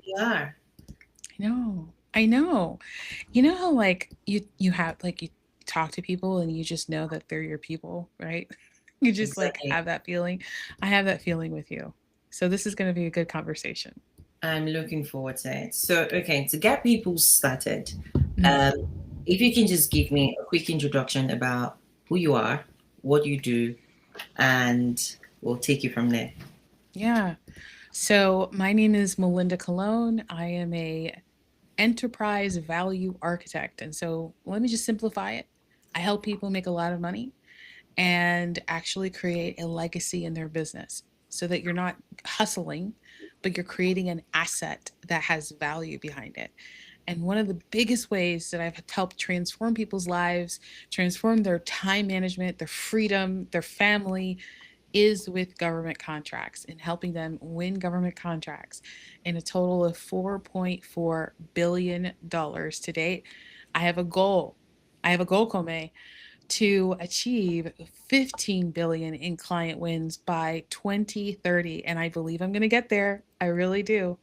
we are. I know. I know. You know how like you have like you talk to people and you just know that they're your people, right? You just like Exactly. have that feeling. I have that feeling with you. So this is going to be a good conversation. I'm looking forward to it. So, okay, to get people started, Mm. um, if you can just give me a quick introduction about who you are, what you do, and we'll take you from there. Yeah. So my name is Melinda Colon. I am a enterprise value architect. And so let me just simplify it. I help people make a lot of money and actually create a legacy in their business so that you're not hustling, but you're creating an asset that has value behind it. And one of the biggest ways that I've helped transform people's lives, transform their time management, their freedom, their family, is with government contracts and helping them win government contracts in a total of $4.4 billion to date. I have a goal. I have a goal, Kome, to achieve 15 billion in client wins by 2030, and I believe I'm going to get there. I really do.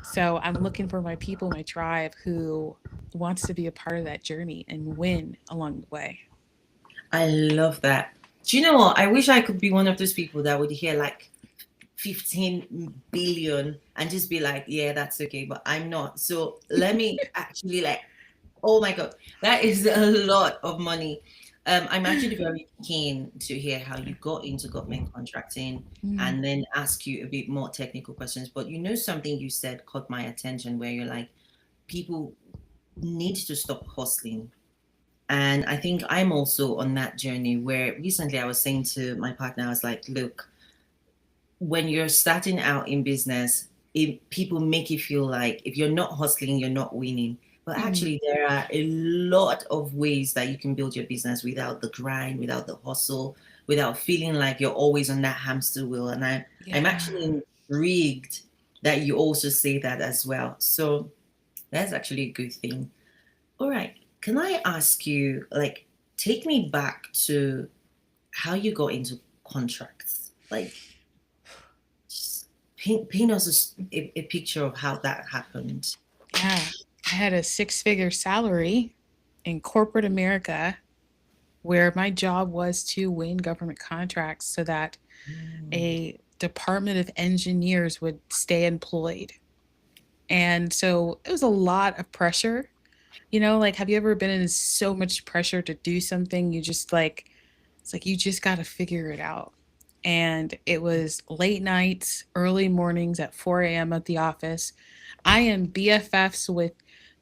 So I'm looking for my people, my tribe who wants to be a part of that journey and win along the way. I love that. Do you know what? I wish I could be one of those people that would hear like 15 billion and just be like, yeah, that's okay, but I'm not. So let me actually like, oh my God, that is a lot of money. I'm actually very keen to hear how you got into government contracting Mm, and then ask you a bit more technical questions. But you know, something you said caught my attention where you're like, people need to stop hustling. And I think I'm also on that journey where recently I was saying to my partner, I was like, look, when you're starting out in business, people make you feel like if you're not hustling, you're not winning. But mm, actually, there are a lot of ways that you can build your business without the grind, without the hustle, without feeling like you're always on that hamster wheel. And I'm yeah. actually intrigued that you also say that as well. So that's actually a good thing. All right. Can I ask you, like, take me back to how you got into contracts? Like, just paint us a picture of how that happened. Yeah. I had a six-figure salary in corporate America where my job was to win government contracts so that Mm. a department of engineers would stay employed. And so it was a lot of pressure. You know, like, have you ever been in so much pressure to do something? You just like, it's like you just got to figure it out. And it was late nights, early mornings at 4 a.m. at the office. I am BFFs with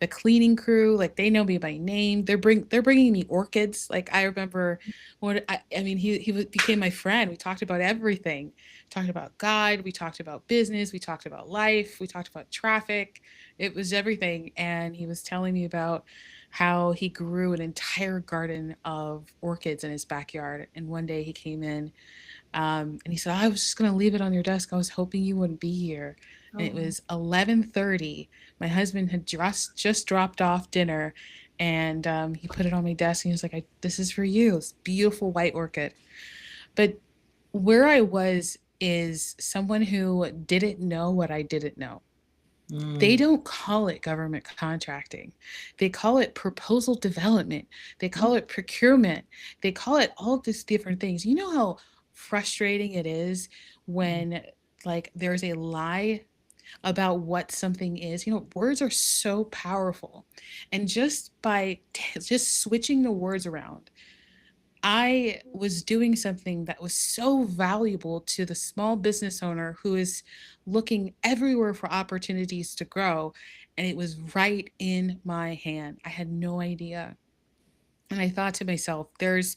the cleaning crew. Like, they know me by name. They're bringing me orchids. Like, I remember I mean, became my friend. We talked about everything. We talked about God. We talked about business. We talked about life. We talked about traffic. It was everything. And he was telling me about how he grew an entire garden of orchids in his backyard. And one day he came in, and he said, "I was just gonna leave it on your desk. I was hoping you wouldn't be here." And it Oh, was 11:30. My husband had just dropped off dinner, and he put it on my desk. And he was like, "This is for you. It's beautiful white orchid." But where I was is someone who didn't know what I didn't know. They mm, don't call it government contracting. They call it proposal development. They call it procurement. They call it all these different things. You know how frustrating it is when like there's a lie about what something is. You know, words are so powerful. And just by just switching the words around, I was doing something that was so valuable to the small business owner who is looking everywhere for opportunities to grow. And it was right in my hand. I had no idea. And I thought to myself, there's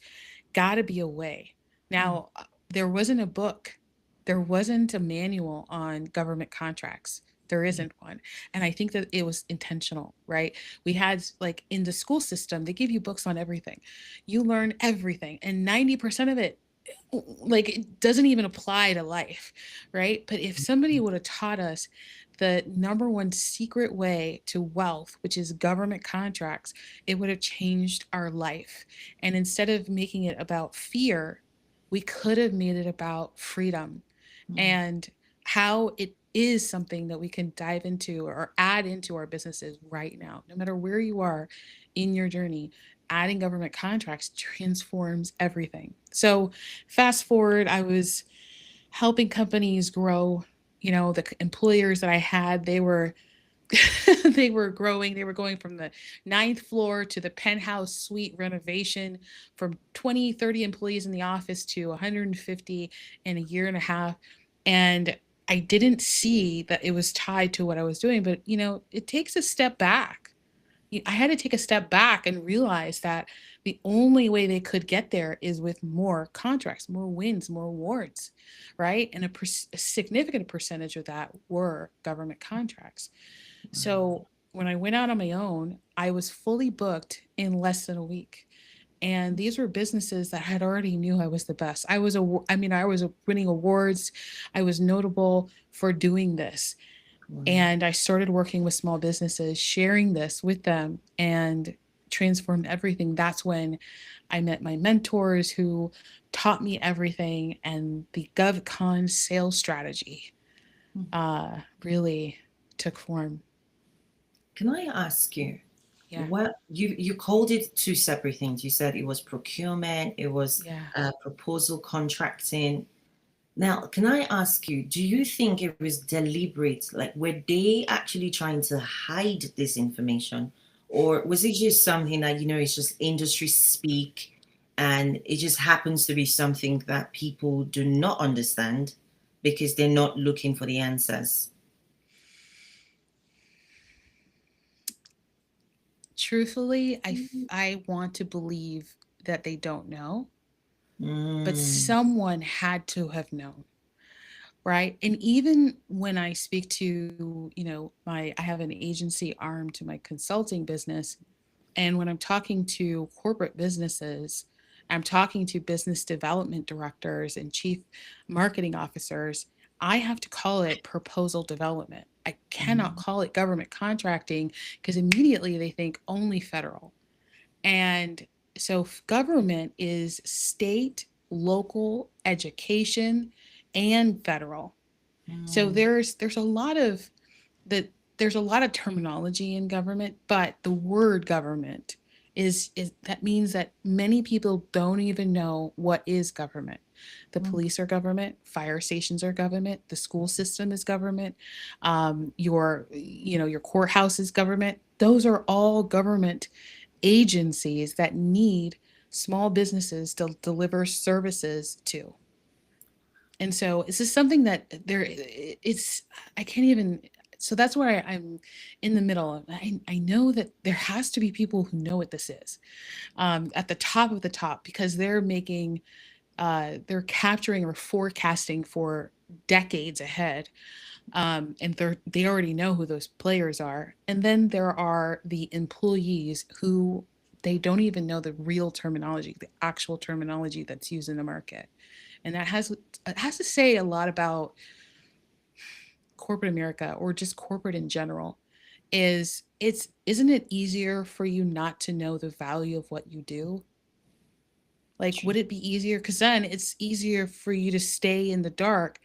got to be a way. mm, Now, there wasn't a book, there wasn't a manual on government contracts. There isn't one. And I think that it was intentional, right? We had, like, in the school system, they give you books on everything. You learn everything, and 90% of it, like, it doesn't even apply to life, right? But if somebody would have taught us the number one secret way to wealth, which is government contracts, it would have changed our life. And instead of making it about fear, we could have made it about freedom mm, and how it is something that we can dive into or add into our businesses right now. No matter where you are in your journey, adding government contracts transforms everything. So, fast forward, I was helping companies grow. The employers that I had, they were they were growing. They were going from the ninth floor to the penthouse suite renovation, from 20, 30 employees in the office to 150 in a year and a half. And I didn't see that it was tied to what I was doing, but it takes a step back. I had to take a step back and realize that the only way they could get there is with more contracts, more wins, more awards, right? And a significant percentage of that were government contracts. So when I went out on my own, I was fully booked in less than a week. And these were businesses that had already knew I was the best. I was winning awards. I was notable for doing this. And I started working with small businesses, sharing this with them, and transformed everything. That's when I met my mentors who taught me everything, and the GovCon sales strategy really took form. Can I ask you, Yeah. what you called it two separate things? You said it was procurement, it was Yeah. proposal contracting. Now, can I ask you, do you think it was deliberate? Like, were they actually trying to hide this information? Or was it just something that, it's just industry speak and it just happens to be something that people do not understand because they're not looking for the answers? Truthfully, I want to believe that they don't know, but Mm, someone had to have known. Right. And even when I speak to, I have an agency arm to my consulting business. And when I'm talking to corporate businesses, I'm talking to business development directors and chief marketing officers, I have to call it proposal development. I cannot mm, call it government contracting because immediately they think only federal. And so government is state, local, education, and federal. So mm, there's a lot of the there's a lot of terminology in government, but the word government is that means that many people don't even know what is government. The mm, police are government, fire stations are government, the school system is government, your courthouse is government. Those are all government agencies that need small businesses to deliver services to. And so this is something that it's I can't even, so that's where I'm in the middle. I know that there has to be people who know what this is, at the top of the top, because they're capturing or forecasting for decades ahead. And they already know who those players are. And then there are the employees who they don't even know the real terminology, the actual terminology that's used in the market. And that has to say a lot about corporate America, or just corporate in general. Isn't it easier for you not to know the value of what you do? Like, true. would it be easier? Because then it's easier for you to stay in the dark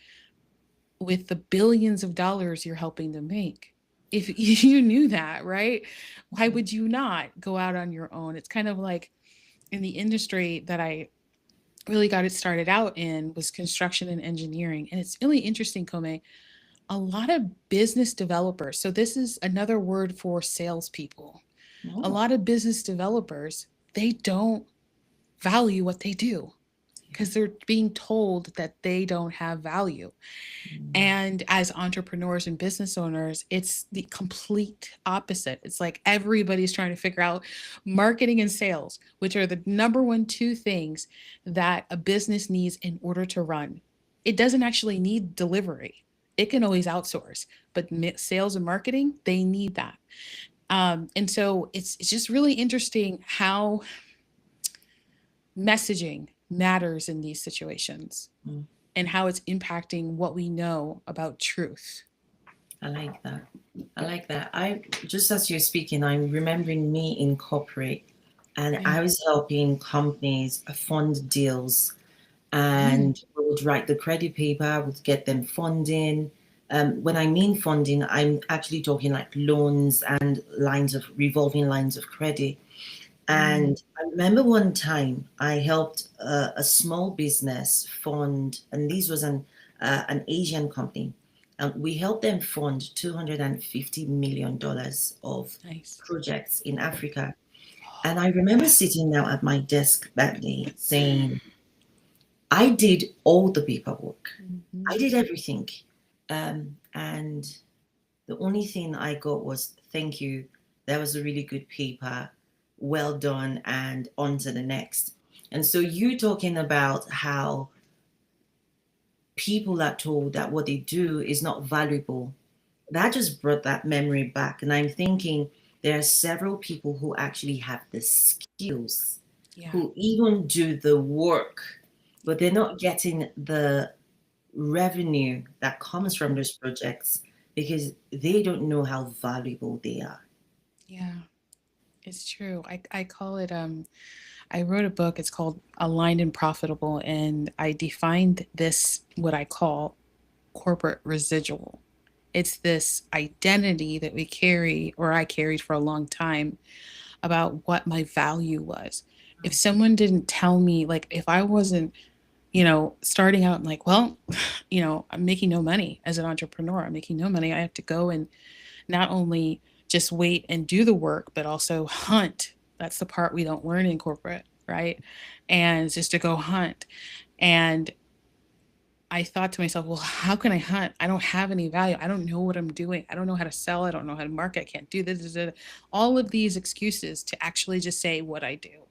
with the billions of dollars you're helping them make. If you knew that, right? Why would you not go out on your own? It's kind of like in the industry that I really got it started out in was construction and engineering. And it's really interesting, Kome. A lot of business developers, so this is another word for salespeople. A Oh, lot of business developers, they don't value what they do because they're being told that they don't have value. mm, And as entrepreneurs and business owners, it's the complete opposite. It's like everybody's trying to figure out marketing and sales, which are the number one two things that a business needs in order to run. It doesn't actually need delivery. It can always outsource, but sales and marketing, they need that. And so it's just really interesting how messaging matters in these situations mm. and how it's impacting what we know about truth. I like that. I like that. I just as you're speaking, I'm remembering me in corporate, and Yeah. I was helping companies fund deals, Mm. and we would write the credit paper, would get them funding, When I mean funding, I'm actually talking like loans and lines of revolving lines of credit. And I remember one time I helped a small business fund, and this was an Asian company. We helped them fund $250 million of Nice. projects in Africa. And I remember sitting down at my desk that day saying, I did all the paperwork, I Mhm. did everything. And the only thing I got was thank you. That was a really good paper. Well done, and on to the next. And so you talking about how people are told that what they do is not valuable. That just brought that memory back. And I'm thinking there are several people who actually have the skills, Yeah. who even do the work, but they're not getting the revenue that comes from those projects because they don't know how valuable they are. Yeah. It's true. I call it I wrote a book, it's called Aligned and Profitable, and I defined this what I call corporate residual. It's this identity that we carry, or I carried for a long time, about what my value was. If someone didn't tell me, like if I wasn't, starting out and like, well, I'm making no money as an entrepreneur, I'm making no money. I have to go and not only just wait and do the work, but also hunt. That's the part we don't learn in corporate, right? And it's just to go hunt. And I thought to myself, well, how can I hunt? I don't have any value. I don't know what I'm doing. I don't know how to sell. I don't know how to market. I can't do this. All of these excuses to actually just say what I do.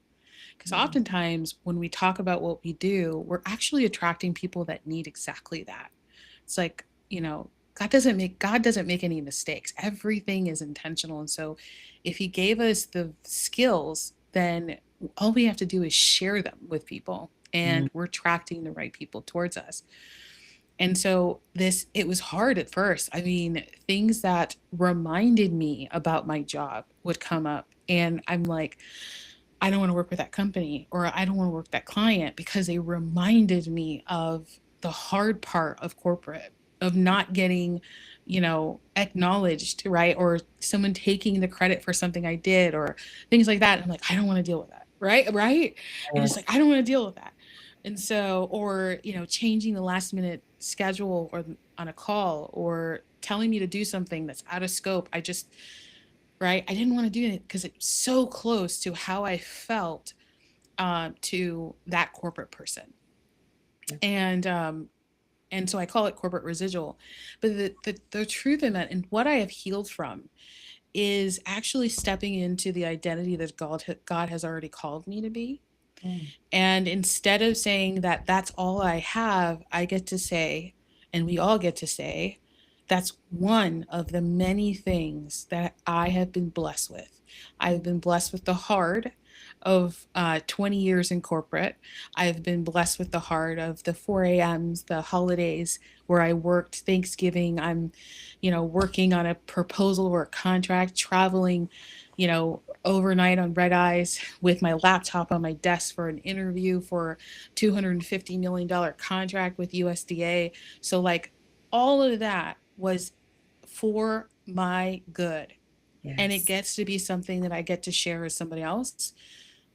Because Mm, oftentimes when we talk about what we do, we're actually attracting people that need exactly that. It's like, God doesn't make any mistakes. Everything is intentional. And so if he gave us the skills, then all we have to do is share them with people, mm, and we're attracting the right people towards us. And so it was hard at first. I mean, things that reminded me about my job would come up, and I'm like, I don't want to work with that company, or I don't want to work with that client, because they reminded me of the hard part of corporate, of not getting, acknowledged, right? Or someone taking the credit for something I did, or things like that. And I'm like, I don't want to deal with that. Right. Right. And it's yes, like, I don't want to deal with that. And so, or, changing the last minute schedule or on a call, or telling me to do something that's out of scope. Right? I didn't want to do it because it's so close to how I felt, to that corporate person. And so I call it corporate residual. But the truth in that, and what I have healed from, is actually stepping into the identity that God has already called me to be. mm, And instead of saying that that's all I have, I get to say, and we all get to say, that's one of the many things that I have been blessed with. I've been blessed with the hard of 20 years in corporate. I've been blessed with the hard of the 4 a.m.s, the holidays where I worked Thanksgiving. I'm, working on a proposal or a contract, traveling, overnight on red eyes with my laptop on my desk for an interview for $250 million contract with USDA. So like all of that was for my good. And it yes, gets to be something that I get to share with somebody else.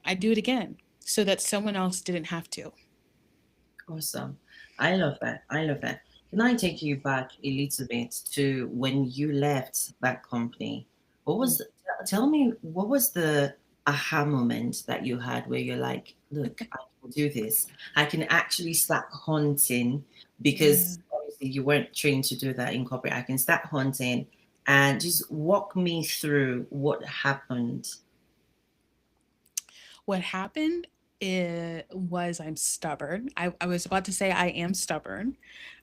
I do it again so that someone else didn't have to. awesome. I love that. I love that. Can I take you back a little bit to when you left that company? What was, tell me, what was the aha moment that you had where you're like, look, I can do this. I can actually start hunting Yeah. because obviously you weren't trained to do that in corporate. I can start hunting and just walk me through what happened. What happened was I'm stubborn. I was about to say I am stubborn.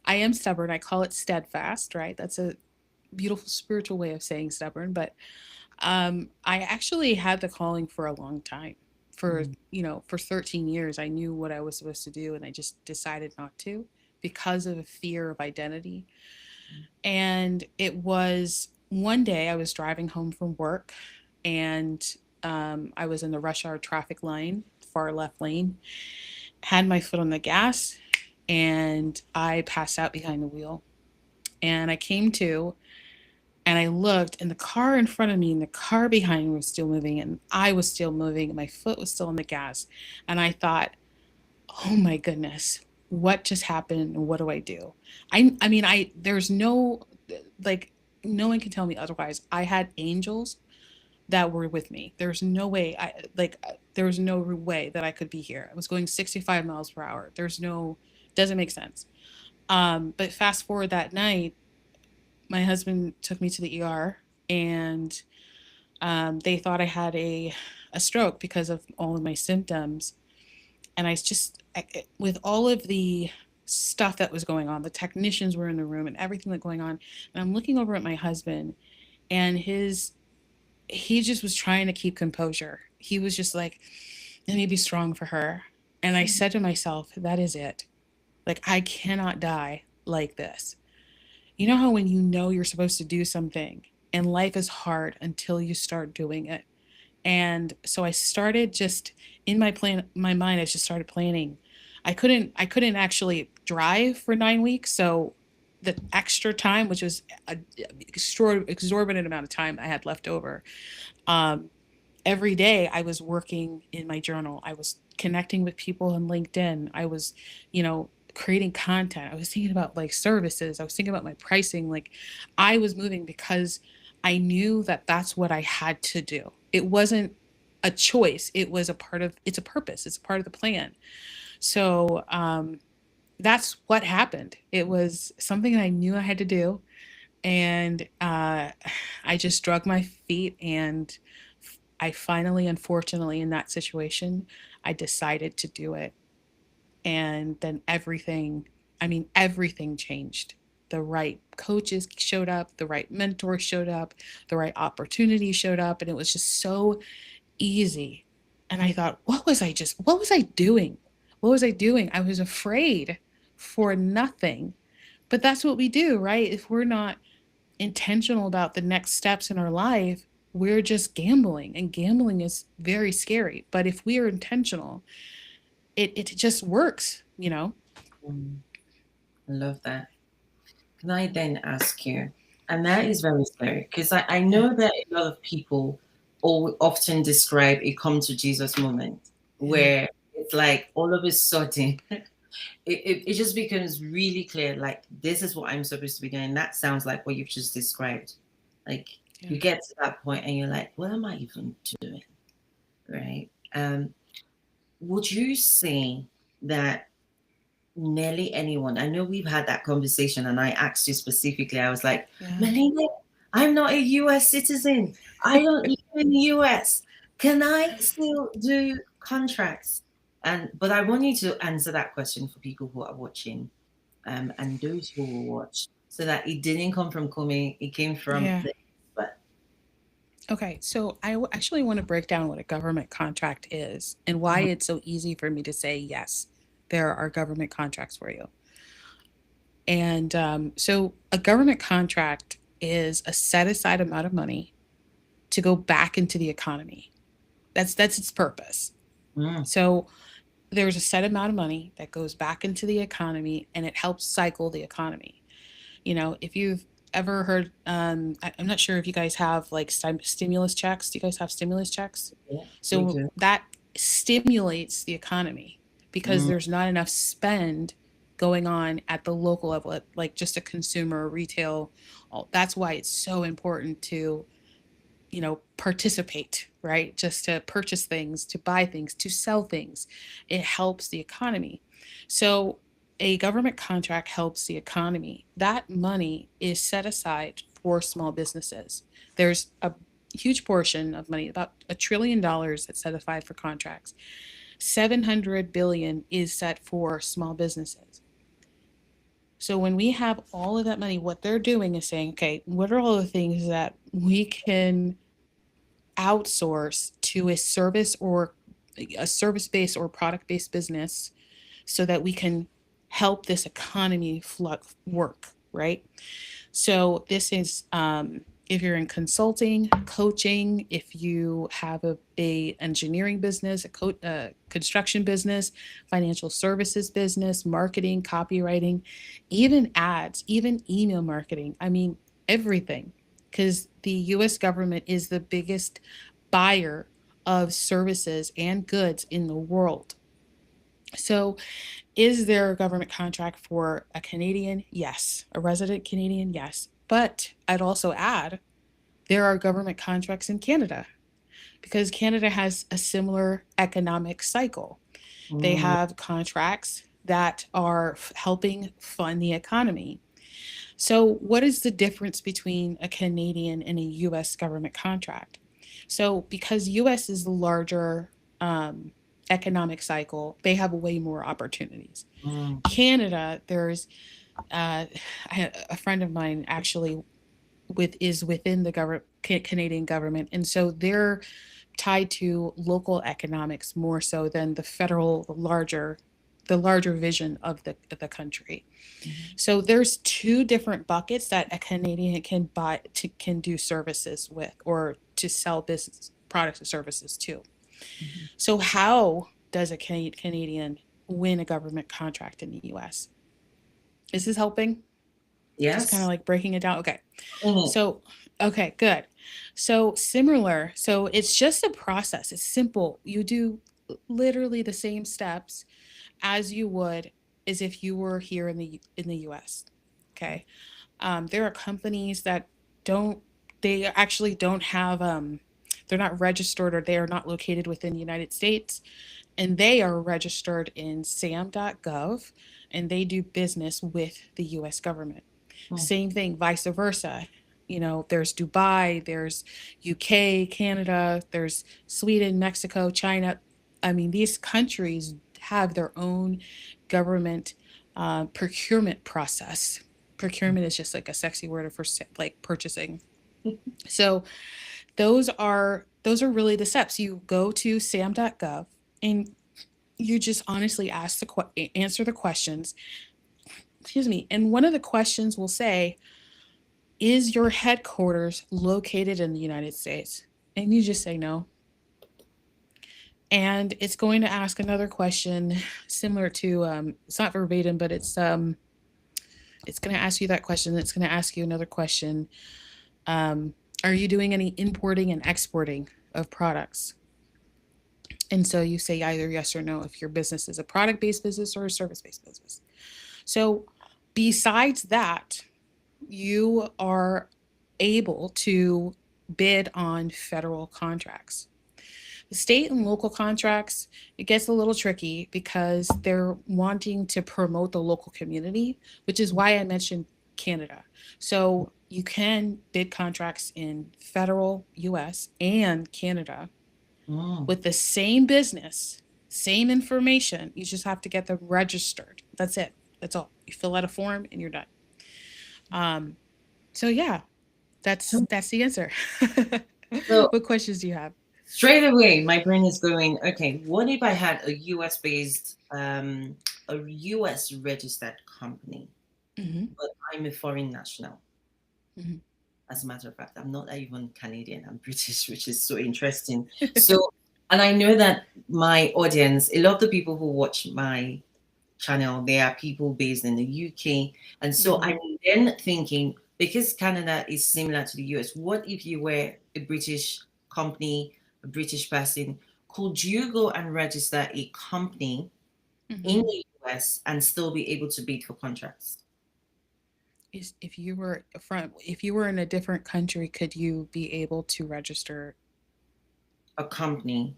I am stubborn. I call it steadfast, right? That's a beautiful spiritual way of saying stubborn. But I actually had the calling for a long time. For, Mm, for 13 years, I knew what I was supposed to do, and I just decided not to because of a fear of identity. And it was one day I was driving home from work, and I was in the rush hour traffic line, far left lane, had my foot on the gas, and I passed out behind the wheel. And I came to, and I looked, and the car in front of me and the car behind me was still moving, and I was still moving, and my foot was still on the gas. And I thought, oh my goodness, what just happened? And what do I do? I mean, there's no, like, no one can tell me otherwise. I had angels that were with me. There's no way there was no way that I could be here. I was going 65 miles per hour. Doesn't make sense. But fast forward that night, my husband took me to the ER, and they thought I had a stroke because of all of my symptoms. And with all of the stuff that was going on, the technicians were in the room and everything that going on, and I'm looking over at my husband, and he just was trying to keep composure. He was just like, let me be strong for her. And I said to myself, that is it. Like, I cannot die like this. You know how when you know you're supposed to do something and life is hard until you start doing it. And so I started just in my mind, I just started planning. I couldn't actually drive for 9 weeks. So the extra time, which was an exorbitant amount of time I had left over, um, every day I was working in my journal. I was connecting with people on LinkedIn. I was, creating content. I was thinking about like services. I was thinking about my pricing. Like, I was moving because I knew that that's what I had to do. It wasn't a choice. It's a purpose. It's a part of the plan. So, that's what happened. It was something that I knew I had to do. And I just drug my feet, and I finally, unfortunately, in that situation, I decided to do it. And then everything changed. The right coaches showed up, the right mentors showed up, the right opportunities showed up, and it was just so easy. And I thought, what was I doing? What was I doing? I was afraid for nothing. But that's what we do, right? If we're not intentional about the next steps in our life, we're just gambling, and gambling is very scary. But if we are intentional, it just works. Mm, I love that. Can I then ask you, and that is very scary because I Yeah. know that a lot of people often describe a come to Jesus moment Yeah. where it's like all of a sudden it just becomes really clear, like, this is what I'm supposed to be doing. That sounds like what you've just described. Like, Yeah. you get to that point and you're like, what am I even doing? Right? Would you say that nearly anyone, I know we've had that conversation, and I asked you specifically, I was like, Yeah. Melinda, I'm not a US citizen. I don't live in the US. Can I still do contracts? But I want you to answer that question for people who are watching, and those who will watch, so that it didn't come from Kome, it came from Yeah. the but Okay. So actually want to break down what a government contract is and why Mhm. it's so easy for me to say, yes, there are government contracts for you. And so a government contract is a set aside amount of money to go back into the economy. That's its purpose. Mm, So there's a set amount of money that goes back into the economy, and it helps cycle the economy. If you've ever heard, I'm not sure if you guys have like stimulus checks. Do you guys have stimulus checks? yeah, we So do. that stimulates the economy because Mm, there's not enough spend going on at the local level, like just a consumer, retail. That's why it's so important to participate, right? Just to purchase things, to buy things, to sell things. It helps the economy. So a government contract helps the economy. That money is set aside for small businesses. There's a huge portion of money, about $1 trillion, that's set aside for contracts. 700 billion is set for small businesses. So when we have all of that money, what they're doing is saying, okay, what are all the things that we can outsource to a service based or product based business so that we can help this economy work, right? So this is If you're in consulting, coaching, if you have a engineering business, a construction business, financial services business, marketing, copywriting, even ads, even email marketing. I mean, everything. Because the US government is the biggest buyer of services and goods in the world. So, is there a government contract for a Canadian? Yes. A resident Canadian? Yes. But I'd also add there are government contracts in Canada because Canada has a similar economic cycle. They Mm, have contracts that are helping fund the economy. So, what is the difference between a Canadian and a US government contract? So, because US is the larger economic cycle, they have way more opportunities. mm, Canada, there's uh, a friend of mine actually is within the Canadian government, and so they're tied to local economics more so than the federal, the larger vision of the country. mhm, So there's two different buckets that a Canadian can do services with or to sell business products and services to. mhm. So how does a Canadian win a government contract in the US? Is this helping? Just kind of Yes. like breaking it down. Okay. Mhm. So, okay, good. So, similar. So, it's just a process. It's simple. You do literally the same steps as you would as if you were here in the US. Okay. There are companies that don't they actually don't have they're not registered or they are not located within the United States, and they are registered in sam.gov, and they do business with the US government. Mm, Same thing, vice versa. You know, there's Dubai, there's UK, Canada, there's Sweden, Mexico, China. I mean, these countries have their own government procurement process. Procurement is just like a sexy word for like purchasing. So those are really the steps. You go to sam.gov and you just honestly answer the questions. Excuse me. And one of the questions will say, "Is your headquarters located in the United States?" And you just say no. And it's going to ask another question similar to it's not verbatim, but it's going to ask you that question. It's going to ask you another question. Um, are you doing any importing and exporting of products? And so you say either yes or no if your business is a product based business or a service based business. So, besides that, you are able to bid on federal contracts. The state and local contracts, it gets a little tricky because they're wanting to promote the local community, which is why I mentioned Canada. So you can bid contracts in federal US and Canada mm. with the same business, same information. You just have to get them registered. That's it. That's all. You fill out a form and you're done. Um, so yeah, So, that's the answer. so What questions do you have? straight away, my brain is going, okay, what if I had a US based, a US registered company, Hmm. but I'm a foreign national? Hmm. As a matter of fact, I'm not even Canadian, I'm British, which is so interesting. So, and I know that my audience, a lot of the people who watch my channel, they are people based in the UK. And so Hmm. I'm then thinking, because Canada is similar to the US, what if you were a British company, a British person? Could you go and register a company in Hmm. the US and still be able to bid for contracts? Is if you were in a different country, could you be able to register A company,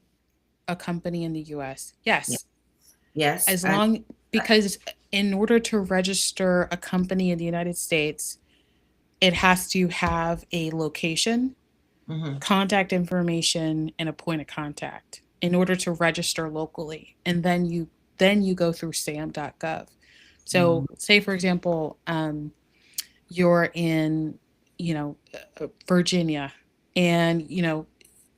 a company in the US? yeah, Yes, yes, as and long because in order to register a company in the United States, it has to have a location, mhm, contact information, and a point of contact in order to register locally. And then you go through sam.gov. mm, So say for example, you're in, you know, Virginia, and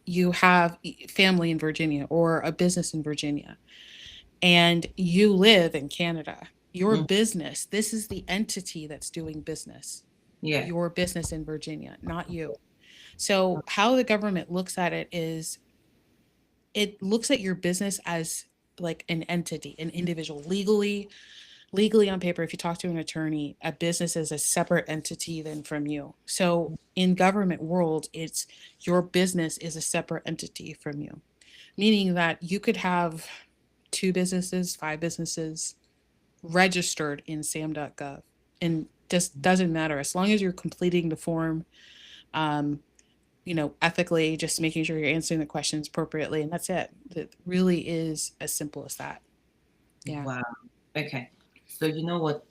you have family in Virginia or a business in Virginia, and you live in Canada. Your mm, business, this is the entity that's doing business. Yeah. your business in Virginia, not you. So, how the government looks at it is it looks at your business as like an entity, an individual. Legally on paper, if you talk to an attorney, a business is a separate entity than from you. So in government world, it's your business is a separate entity from you, meaning that you could have two businesses, five businesses registered in sam.gov, and just doesn't matter as long as you're completing the form, um, ethically, just making sure you're answering the questions appropriately, and that's it. It really is as simple as that. Yeah. Wow. Okay. So you know what?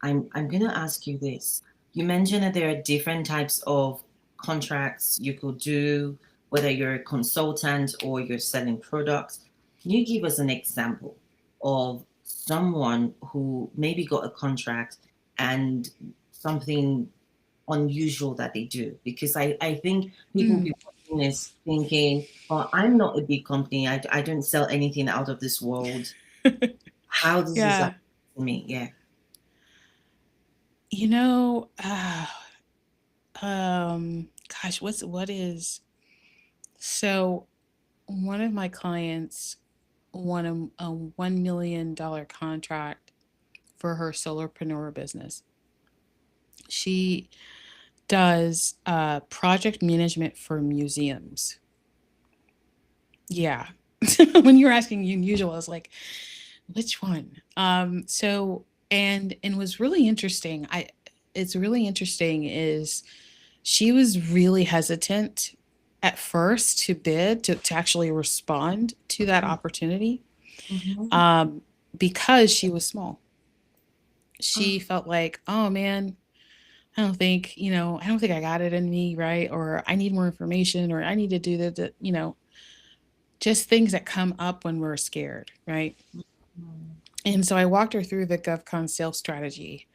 I'm gonna ask you this. You mentioned that there are different types of contracts you could do, whether you're a consultant or you're selling products. Can you give us an example of someone who maybe got a contract and something unusual that they do? Because I think people will Mm. be watching this thinking, oh, I'm not a big company. I don't sell anything out of this world. How does this Yeah. happen to me? Yeah. You know, gosh, what is so one of my clients won a $1 million contract for her solopreneur business. She does project management for museums. Yeah. When you're asking unusual, I was like, which one? And was really interesting. I It's really interesting is she was really hesitant at first to bid to actually respond to that opportunity, Mm-hmm. um, because she was small. She felt like, oh man, I don't think I got it in me, right? Or I need more information, or I need to do just things that come up when we're scared, right? And so I walked her through the GovCon sales strategy,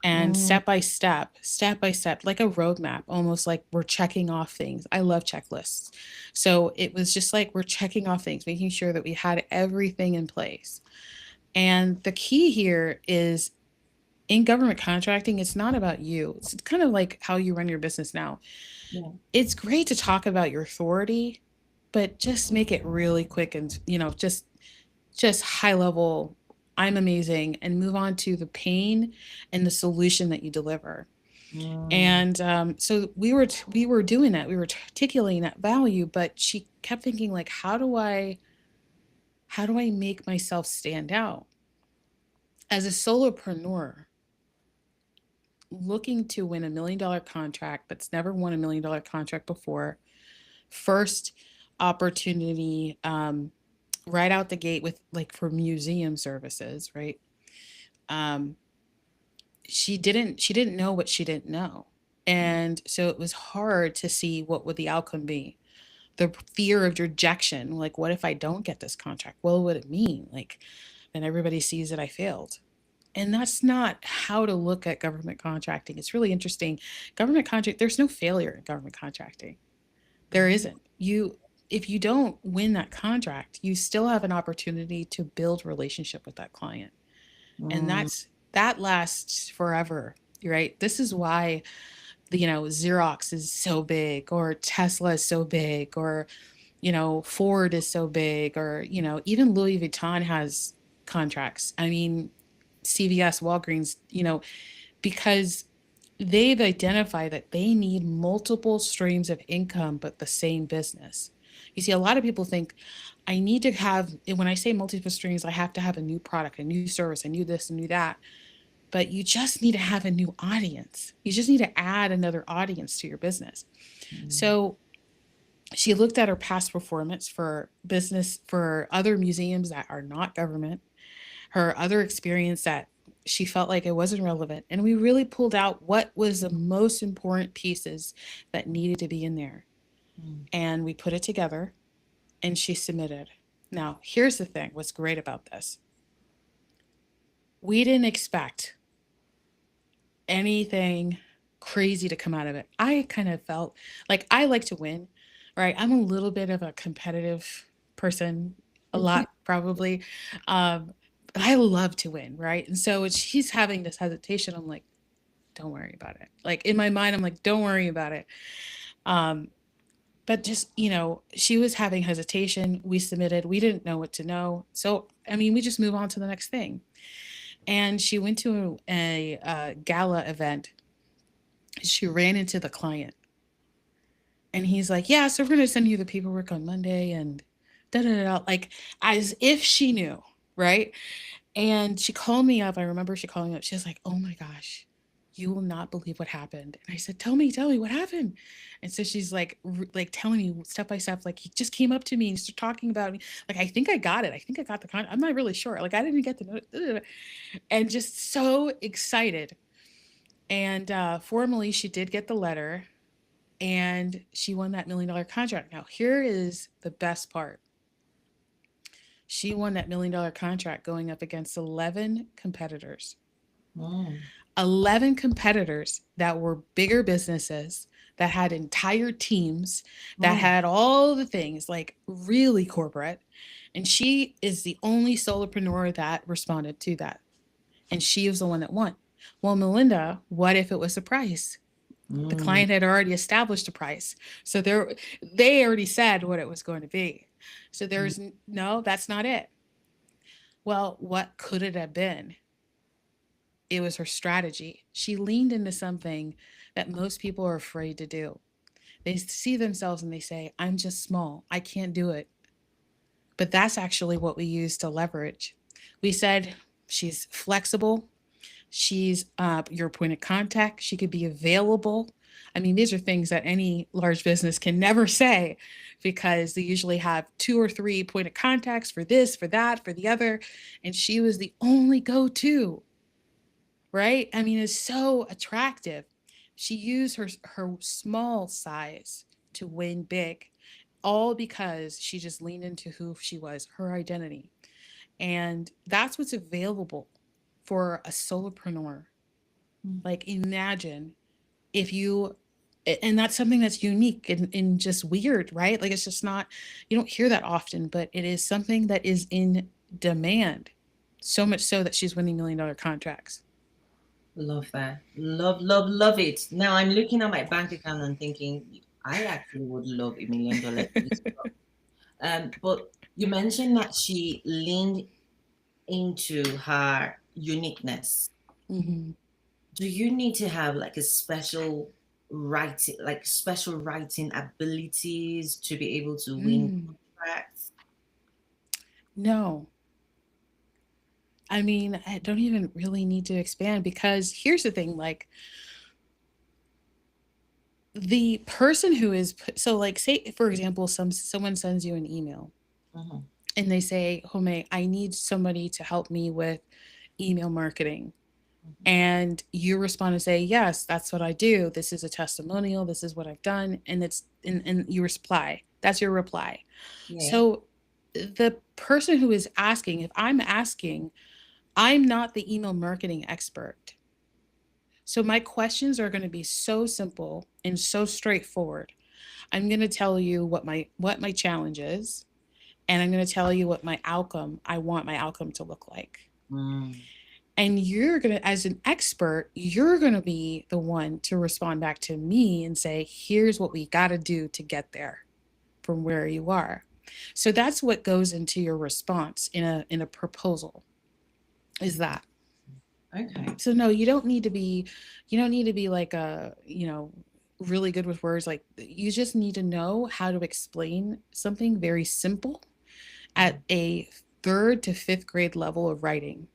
and Mm, step by step, like a roadmap, almost like we're checking off things. I love checklists. So it was just like we're checking off things, making sure that we had everything in place. And the key here is in government contracting, it's not about you. It's kind of like how you run your business now. yeah. It's great to talk about your authority, but just make it really quick and, just high level. I'm amazing, and move on to the pain and the solution that you deliver. Mm, And so we were doing that. We were articulating that value, but she kept thinking like, how do I make myself stand out as a solopreneur looking to win $1 million contract that's never won $1 million contract before? First opportunity, right out the gate with like for museum services, right? Um, she didn't know what she didn't know, and so it was hard to see what would the outcome be. The fear of rejection, like what if I don't get this contract, what would it mean, like then everybody sees that I failed. And that's not how to look at government contracting. It's really interesting. Government contract, there's no failure in government contracting. There isn't. If you don't win that contract, you still have an opportunity to build relationship with that client, and mm, that lasts forever, right? This is why Xerox is so big, or Tesla is so big, or Ford is so big, or even Louis Vuitton has contracts. I mean, CVS, Walgreens, because they've identified that they need multiple streams of income but the same business. You see, a lot of people think I need to have, when I say multiple streams, I have to have a new product, a new service, a new this, a new that. But you just need to have a new audience. You just need to add another audience to your business. mm, So she looked at her past performance for business for other museums that are not government, her other experience that she felt like it wasn't relevant. And we really pulled out what was the most important pieces that needed to be in there. mm, And we put it together, and she submitted. Now, here's the thing what's great about this, we didn't expect anything crazy to come out of it. I kind of felt like I like to win, right? I'm a little bit of a competitive person, a lot probably. But I love to win, right? And so she's having this hesitation. I'm like, don't worry about it. Like in my mind, I'm like, don't worry about it. Um, but just, she was having hesitation. We submitted, we didn't know what to know. So, I mean, we just move on to the next thing. And she went to a gala event. She ran into the client and he's like, yeah, so we're going to send you the paperwork on Monday and da da da, like as if she knew, right? And she called me up. I remember she called me up. She was like, oh my gosh, you will not believe what happened. And I said, tell me what happened. And so she's like telling me step by step, like he just came up to me and started talking about me. Like, I think I got it. I think I got the I'm not really sure. Like, I didn't get the note. And just so excited. And formally, she did get the letter and she won that $1 million contract. Now, here is the best part. She won that $1 million contract going up against 11 competitors. 11 competitors that were bigger businesses, that had entire teams, that had all the things, like really corporate. And she is the only solopreneur that responded to that. And she was the one that won. Well, Melinda, what if it was a price? The client had already established a price. So they already said what it was going to be. So there's no, that's not it. Well, what could it have been? It was her strategy. She leaned into something that most people are afraid to do. They see themselves and they say, I'm just small. I can't do it. But that's actually what we use to leverage. We said she's flexible. She's your point of contact. She could be available. I mean, these are things that any large business can never say because they usually have 2 or 3 point of contacts for this, for that, for the other. And she was the only go-to, right? I mean, it's so attractive. She used her small size to win big, all because she just leaned into who she was, her identity. And that's what's available for a solopreneur. Like, imagine if you, and that's something that's unique and just weird, right? Like, it's just not, you don't hear that often, but it is something that is in demand. So much so that she's winning $1 million contracts. Love that. Love it. Now I'm looking at my bank account and thinking, I actually would love $1 million. But you mentioned that she leaned into her uniqueness. Mm-hmm. Do you need to have like a special writing abilities to be able to win contracts? No. I mean, I don't even really need to expand because here's the thing, like the person who is so like say for example someone sends you an email and they say, Kome, I need somebody to help me with email marketing. And you respond and say, yes, that's what I do. This is a testimonial. This is what I've done. And and you reply. That's your reply. Yeah. So the person who is asking, if I'm asking, I'm not the email marketing expert. So my questions are going to be so simple and so straightforward. I'm going to tell you what my challenge is, and I'm going to tell you what I want my outcome to look like. And you're going to, as an expert, you're going to be the one to respond back to me and say, here's what we got to do to get there from where you are. So that's what goes into your response in a proposal, is that. Okay. So no, you don't need to be like really good with words. Like, you just need to know how to explain something very simple at a 3rd to 5th grade level of writing.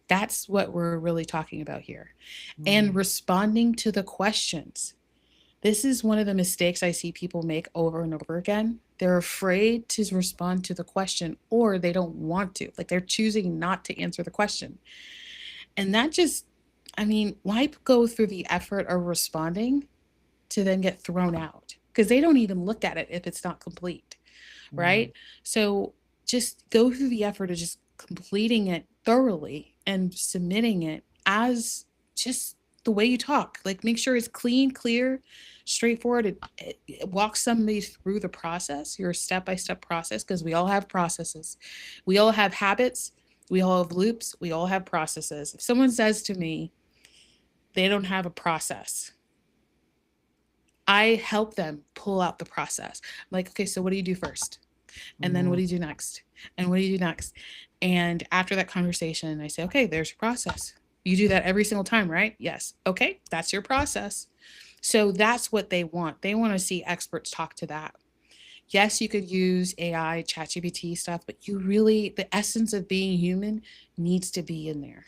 That's what we're really talking about here. And responding to the questions. This is one of the mistakes I see people make over and over again. They're afraid to respond to the question, or they don't want to. Like, they're choosing not to answer the question. And that just, I mean, why go through the effort of responding to then get thrown out? Because they don't even look at it if it's not complete, right? So just go through the effort of just completing it thoroughly and submitting it as just the way you talk. Like, make sure it's clean, clear, straightforward. It walks somebody through the process, your step-by-step process, because we all have processes. We all have habits. We all have loops. We all have processes. If someone says to me, they don't have a process. I help them pull out the process. I'm like, okay, so what do you do first? And then what Mm. do you do next? And what do you do next? And after that conversation, I say, okay, there's your process. You do that every single time, right? Yes. Okay, that's your process. So that's what they want. They want to see experts talk to that. Yes, you could use AI, ChatGPT stuff, but you really, the essence of being human needs to be in there.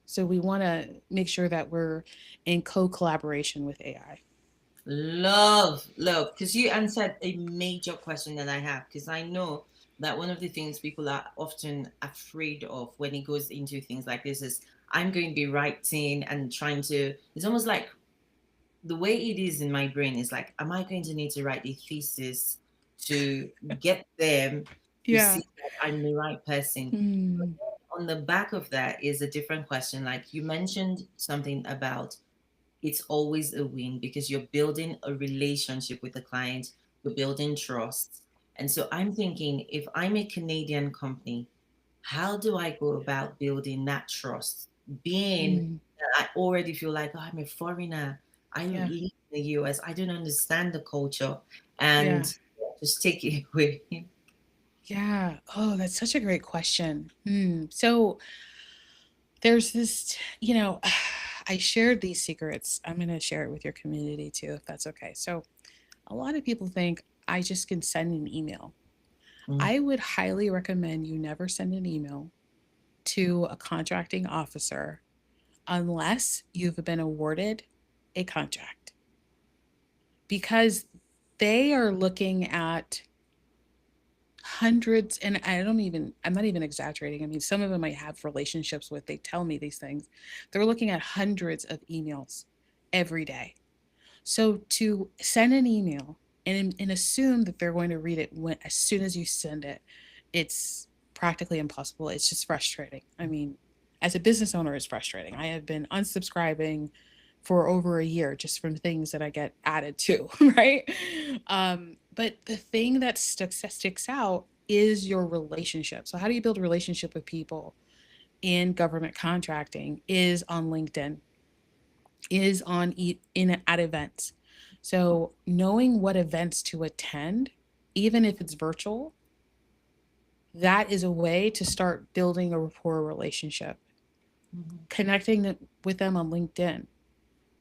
So we want to make sure that we're in co-collaboration with AI. Love, because you answered a major question that I have. Because I know that one of the things people are often afraid of when it goes into things like this is I'm going to be writing and trying to, it's almost like the way it is in my brain is like, am I going to need to write a thesis to get them to Yeah. see that I'm the right person? Mm, On the back of that is a different question. Like you mentioned something about it's always a win because you're building a relationship with the client, you're building trust. And so I'm thinking if I'm a Canadian company, how do I go about building that trust? Being mm, that I already feel like, oh, I'm a foreigner, I live yeah. in the US, I don't understand the culture, Yeah. and just take it away. Yeah. Oh, that's such a great question. So there's this, I shared these secrets. I'm going to share it with your community too, if that's okay. So a lot of people think I just can send an email. Mm. I would highly recommend you never send an email to a contracting officer unless you've been awarded a contract because they are looking at hundreds, and I'm not even exaggerating. I mean, some of them I have relationships with, they tell me these things. They're looking at hundreds of emails every day. So to send an email and assume that they're going to read it as soon as you send it, it's practically impossible. It's just frustrating. I mean, as a business owner, it's frustrating. I have been unsubscribing for over a year just from things that I get added to, right? But the thing that sticks out is your relationship. So how do you build a relationship with people in government contracting? Is on LinkedIn, is on in at events. So knowing what events to attend, even if it's virtual, that is a way to start building a rapport relationship. Mhm. Connecting with them on LinkedIn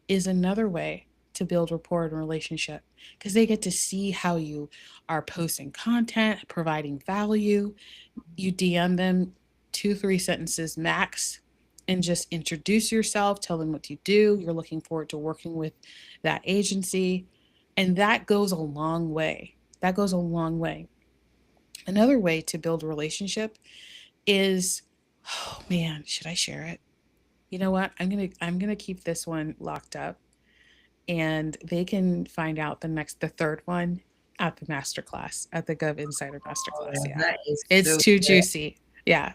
is another way to build rapport and relationship because they get to see how you are posting content, providing value. You DM them 2, 3 sentences max and just introduce yourself, tell them what you do. You're looking forward to working with that agency. And that goes a long way. That goes a long way. Another way to build a relationship is, oh man, should I share it? You know what? I'm gonna keep this one locked up and they can find out the third one at the masterclass, at the Gov Insider Masterclass. Oh, Yeah. that is It's so too good. juicy. Yeah.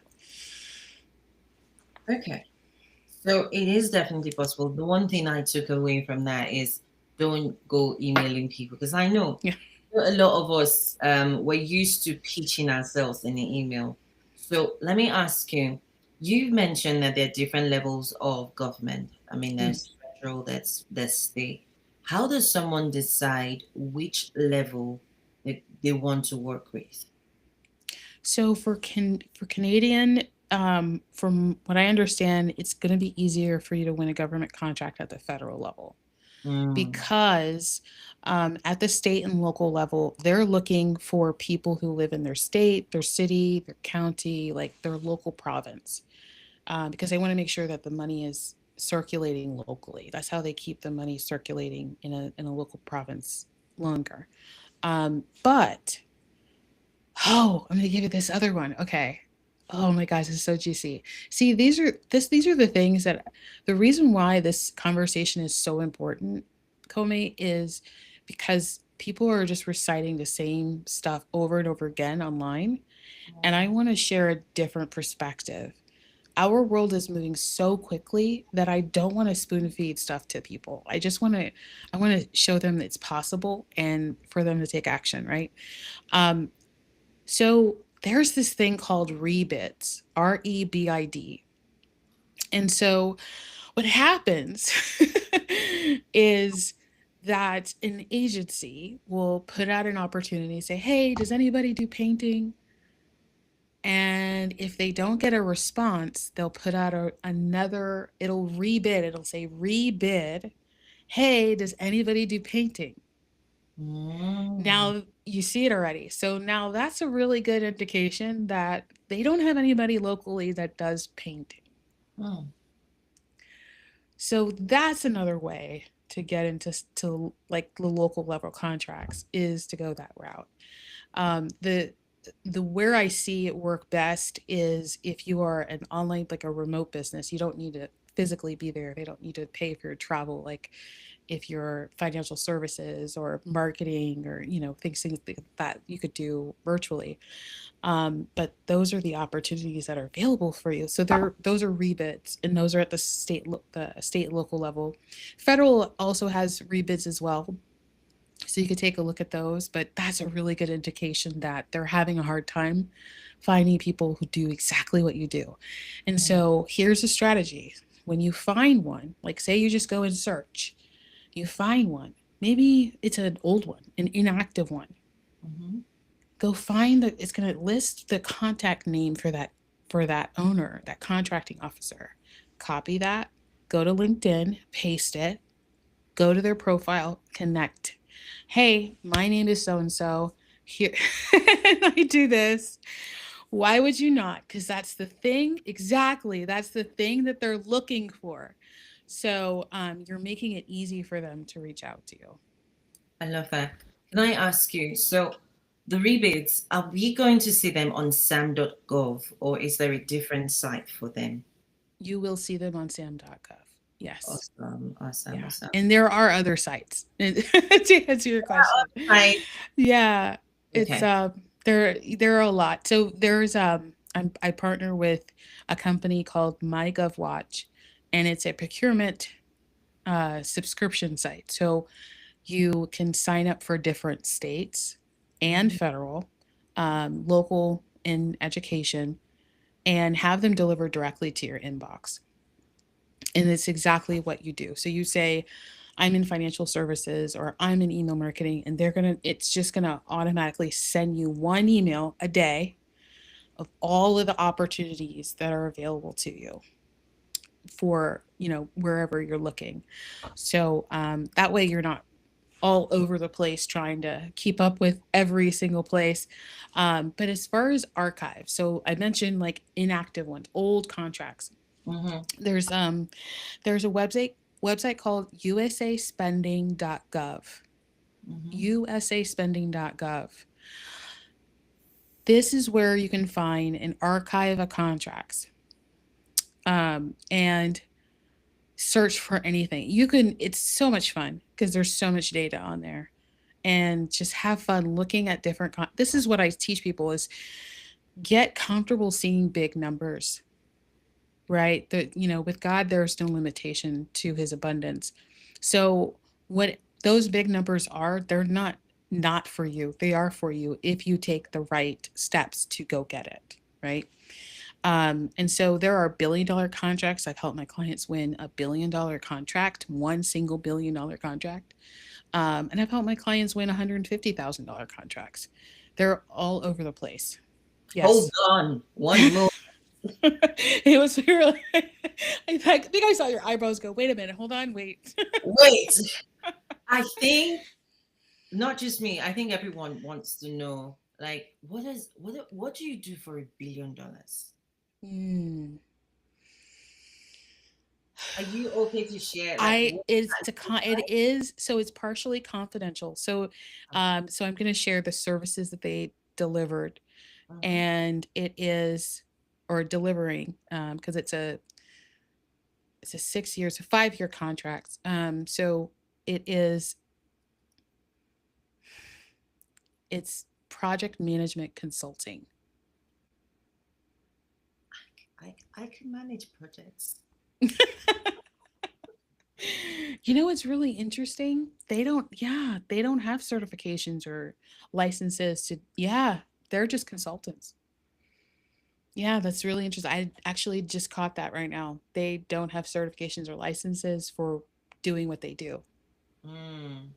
Okay. So it is definitely possible. The one thing I took away from that is don't go emailing people because I know Yeah. a lot of us we're used to pitching ourselves in the email. So let me ask you, you've mentioned that there are different levels of government. I mean, Mm. there's federal, there's state. How does someone decide which level they want to work with? So for Canadian, from what I understand, it's going to be easier for you to win a government contract at the federal level Mm. because at the state and local level, they're looking for people who live in their state, their city, their county, like their local province, because they want to make sure that the money is circulating locally. That's how they keep the money circulating in a local province longer. But I'm gonna give you this other one. Okay. Oh my gosh, this is so juicy. See, these are the things that the reason why this conversation is so important, Kome, is because people are just reciting the same stuff over and over again online. And I want to share a different perspective. Our world is moving so quickly that I don't want to spoon feed stuff to people. I want to show them it's possible and for them to take action, right? Um, so there's this thing called rebits, REBID. And so What happens is that an agency will put out an opportunity, say, hey, does anybody do painting? And if they don't get a response, they'll put out another, it'll rebid, it'll say rebid. Hey, does anybody do painting? Mm. Now you see it already. So now that's a really good indication that they don't have anybody locally that does painting. Mm. So that's another way to get into like the local level contracts is to go that route. The where I see it work best is if you are an online, like a remote business, you don't need to physically be there. They don't need to pay for your travel. Like if you're financial services or marketing or, things that you could do virtually. But those are the opportunities that are available for you. So those are rebids, and those are at the state and local level. Federal also has rebids as well, so you could take a look at those. But that's a really good indication that they're having a hard time finding people who do exactly what you do. And Mm. so here's a strategy: when you find one, like say you just go and search, you find one. Maybe it's an old one, an inactive one. Mhm. Go find the, it's going to list the contact name for that owner, that contracting officer. Copy that, go to LinkedIn, paste it, go to their profile, connect. Hey, my name is so and so. Here I do this. Why would you not? Because that's the thing, exactly. That's the thing that they're looking for. So you're making it easy for them to reach out to you. I love that. Can I ask you, so the rebates, are we going to see them on sam.gov or is there a different site for them? You will see them on sam.gov. Yes. Awesome, awesome, Yeah. awesome. And there are other sites to answer your question. Right. Yeah. It's Okay. there are a lot. So there's I partner with a company called MyGovWatch, and it's a procurement subscription site. So you can sign up for different states and Mhm. federal, local in education, and have them delivered directly to your inbox. And it's exactly what you do. So you say, I'm in financial services or I'm in email marketing, and it's just gonna automatically send you one email a day of all of the opportunities that are available to you for, wherever you're looking. So that way you're not all over the place trying to keep up with every single place. But as far as archives, so I mentioned like inactive ones, old contracts. Mhm. There's there's a website called usaspending.gov. Mhm. usaspending.gov. This is where you can find an archive of contracts, and search for anything. It's so much fun because there's so much data on there, and just have fun looking at different. This is what I teach people: is get comfortable seeing big numbers. Right? That, with God, there's no limitation to his abundance. So, what those big numbers are, they're not for you. They are for you if you take the right steps to go get it. Right? And so there are $1 billion contracts. I've helped my clients win $1 billion contract, one single $1 billion contract. And I've helped my clients win $150,000 contracts. They're all over the place. Hold Yes. on one more. It was really, I think I saw your eyebrows go, wait a minute, hold on, wait. Wait. I think not just me, I think everyone wants to know like what do you do for $1 billion? Hmm. Are you okay to share like what It's that to looks it is, so it's partially confidential. So like? so I'm going to share the services that they delivered, Mhm. and it is, or delivering, because it's a 6 year, it's a 5 year contract. So it is, it's project management consulting. I can manage projects. It's really interesting. They don't have certifications or licenses to, yeah, they're just consultants. Yeah, that's really interesting. I actually just caught that right now. They don't have certifications or licenses for doing what they do. Mm.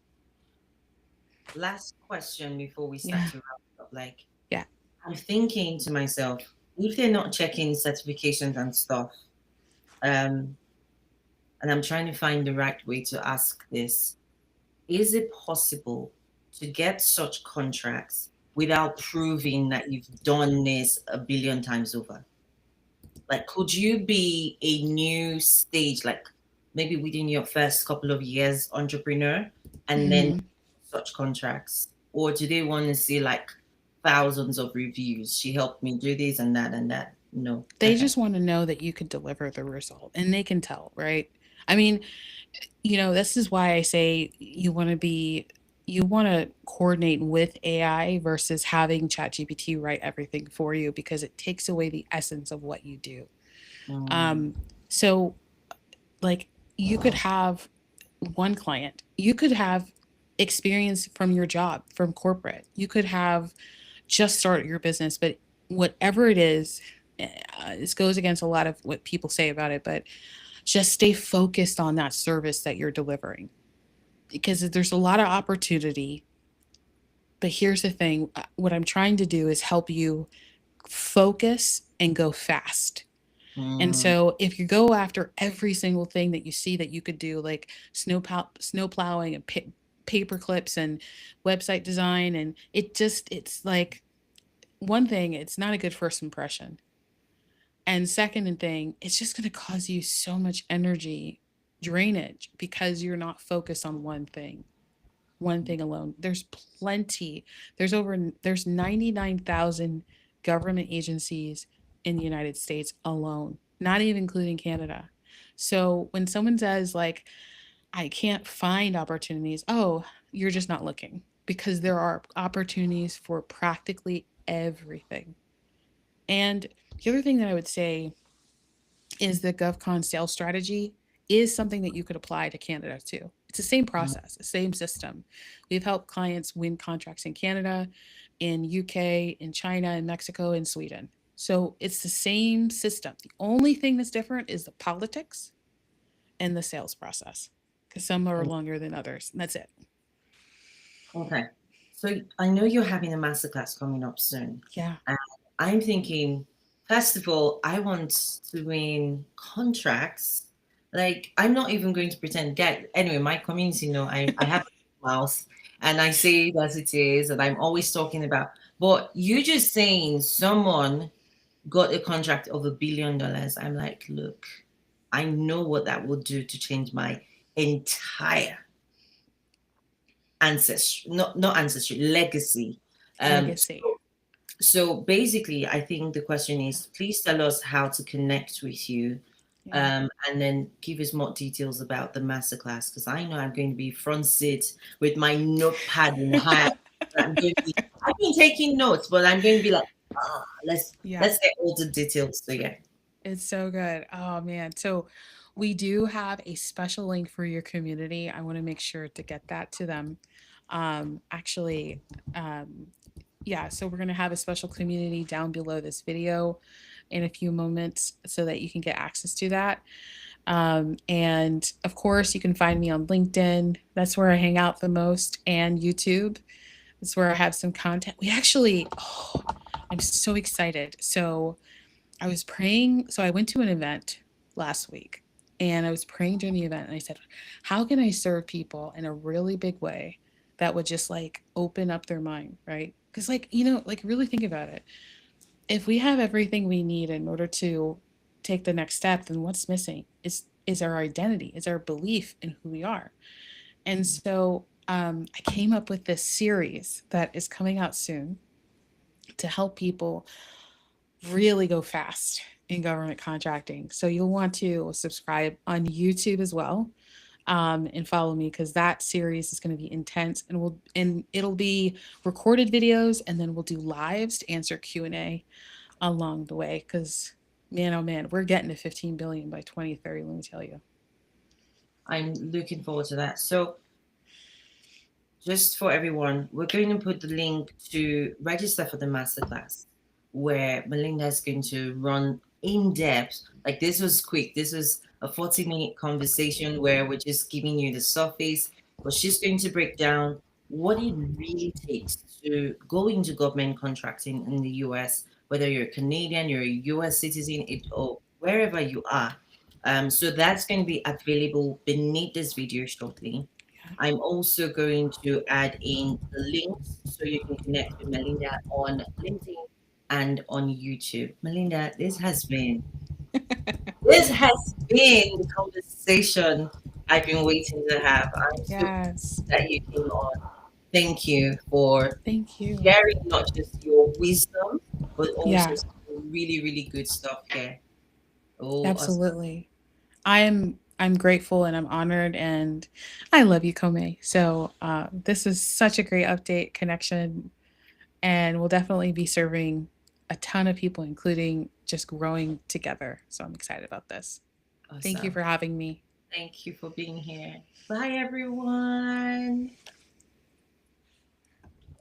Last question before we start Yeah. to wrap up. Like, Yeah. I'm thinking to myself, if they're not checking certifications and stuff, um, and I'm trying to find the right way to ask this, is it possible to get such contracts without proving that you've done this a billion times over? Like, could you be a new stage, like maybe within your first couple of years entrepreneur, and then Hmm. such contracts? Or do they want to see like thousands of reviews? She helped me do this and that and that. No. They Okay. just want to know that you could deliver the result and they can tell, right? I mean, this is why I say you want to coordinate with AI versus having ChatGPT write everything for you because it takes away the essence of what you do. Mm, Um, so, like, you could have one client, you could have experience from your job, from corporate, you could have just started your business, but whatever it is, this goes against a lot of what people say about it, but just stay focused on that service that you're delivering because there's a lot of opportunity. But here's the thing, what I'm trying to do is help you focus and go fast. And mm, so if you go after every single thing that you see that you could do, like snow plowing and paper clips and website design, and it's like, one thing, it's not a good first impression. And second thing, it's just going to cause you so much energy drainage because you're not focused on one thing alone. There's plenty. There's 99,000 government agencies in the United States alone, not even including Canada. So when someone says like I can't find opportunities, oh, you're just not looking because there are opportunities for practically everything. And the other thing that I would say is the GovCon sales strategy is something that you could apply to Canada too. It's the same mm. process, the same system. We've helped clients win contracts in Canada, in UK, in China, in Mexico, in Sweden. So it's the same system. The only thing that's different is the politics and the sales process because some are longer than others. And that's it. Okay. So I know you're having a masterclass coming up soon. Yeah. And I'm thinking, first of all, I want to win contracts. Like, I'm not even going to pretend that. Anyway, my community know I have a mouth and I say it as it is, and I'm always talking about. But you just saying someone got a contract of $1 billion. I'm like, look, I know what that will do to change my entire ancestry, not ancestry, legacy. Um, Legacy. so basically, I think the question is, please tell us how to connect with you, Yeah. and then give us more details about the masterclass because I know I'm going to be front seat with my notepad in hand. I'm going to be. I've been taking notes, but I'm going to be like, let's Yeah. let's get all the details together. It's so good. Oh man. So we do have a special link for your community. I want to make sure to get that to them. Actually, um, yeah, so we're going to have a special community down below this video in a few moments so that you can get access to that. And of course, you can find me on LinkedIn. That's where I hang out the most, and YouTube. That's where I have some content. I'm so excited. So I was praying. So I went to an event last week and I was praying during the event and I said, how can I serve people in a really big way that would just like open up their mind, right? Because, like, like really think about it. If we have everything we need in order to take the next step, then what's missing is our identity, is our belief in who we are. And so I came up with this series that is coming out soon to help people really go fast in government contracting. So you'll want to subscribe on YouTube as well, and follow me because that series is going to be intense, and it'll be recorded videos, and then we'll do lives to answer Q&A along the way. Because man, oh man, we're getting to 15 billion by 2030. Let me tell you. I'm looking forward to that. So just for everyone, we're going to put the link to register for the masterclass. where Melinda is going to run in depth. Like this was quick. This was a 40-minute conversation where we're just giving you the surface, but she's going to break down what it really takes to go into government contracting in the US, whether you're Canadian, you're a US citizen, or wherever you are. So that's going to be available beneath this video shortly. Yeah. I'm also going to add in the links so you can connect with Melinda on LinkedIn and on YouTube. Melinda, this has been the conversation I've been waiting to have. I'm so Yes. pleased that you came on. Thank you for Thank you. sharing not just your wisdom, but also Yeah, some really, really good stuff here. Oh, awesome. absolutely. I'm grateful and I'm honored and I love you, Kome. So this is such a great update connection, and we'll definitely be serving a ton of people, including just growing together. So I'm excited about this. Thank you Awesome. for having me. Thank you for being here. Bye, everyone.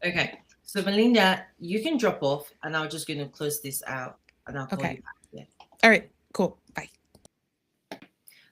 Okay, so Melinda, you can drop off, and I'm just going to close this out, and I'll call you Okay. back. Yeah. All right. Cool. Bye.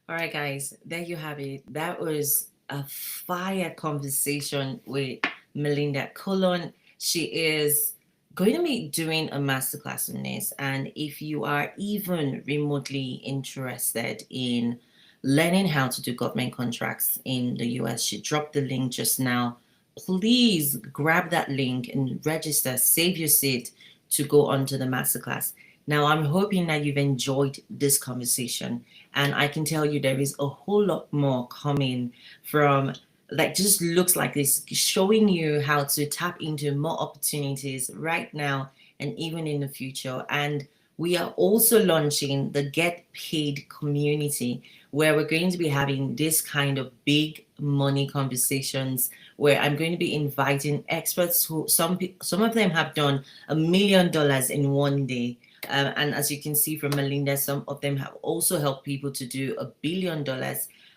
All right, guys, there you have it. That was a fire conversation with Melinda Colon. She is going to be doing a masterclass on this. And if you are even remotely interested in learning how to do government contracts in the US, she dropped the link just now. Please grab that link and register, save your seat to go on to the masterclass. Now, I'm hoping that you've enjoyed this conversation, and I can tell you there is a whole lot more coming from, like, just looks like this, showing you how to tap into more opportunities right now and even in the future. And we are also launching the Get Paid community, where we're going to be having this kind of big money conversations, where I'm going to be inviting experts who some of them have done $1 million in one day. And as you can see from Melinda, some of them have also helped people to do $1 billion.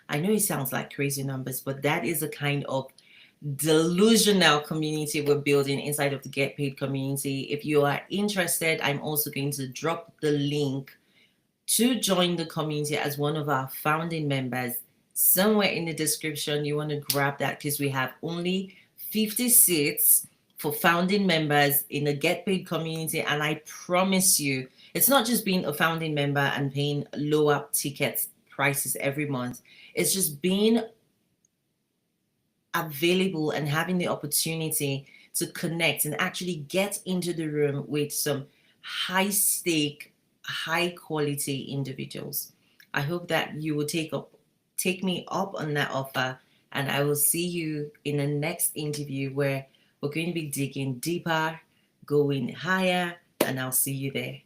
I know it sounds like crazy numbers, but that is a kind of delusional community we're building inside of the Get Paid community. If you are interested, I'm also going to drop the link to join the community as one of our founding members somewhere in the description. You want to grab that because we have only 50 seats for founding members in the Get Paid community. And I promise you, it's not just being a founding member and paying lower ticket prices every month. It's just being available and having the opportunity to connect and actually get into the room with some high stake, high quality individuals. I hope that you will take me up on that offer, and I will see you in the next interview where we're going to be digging deeper, going higher, and I'll see you there.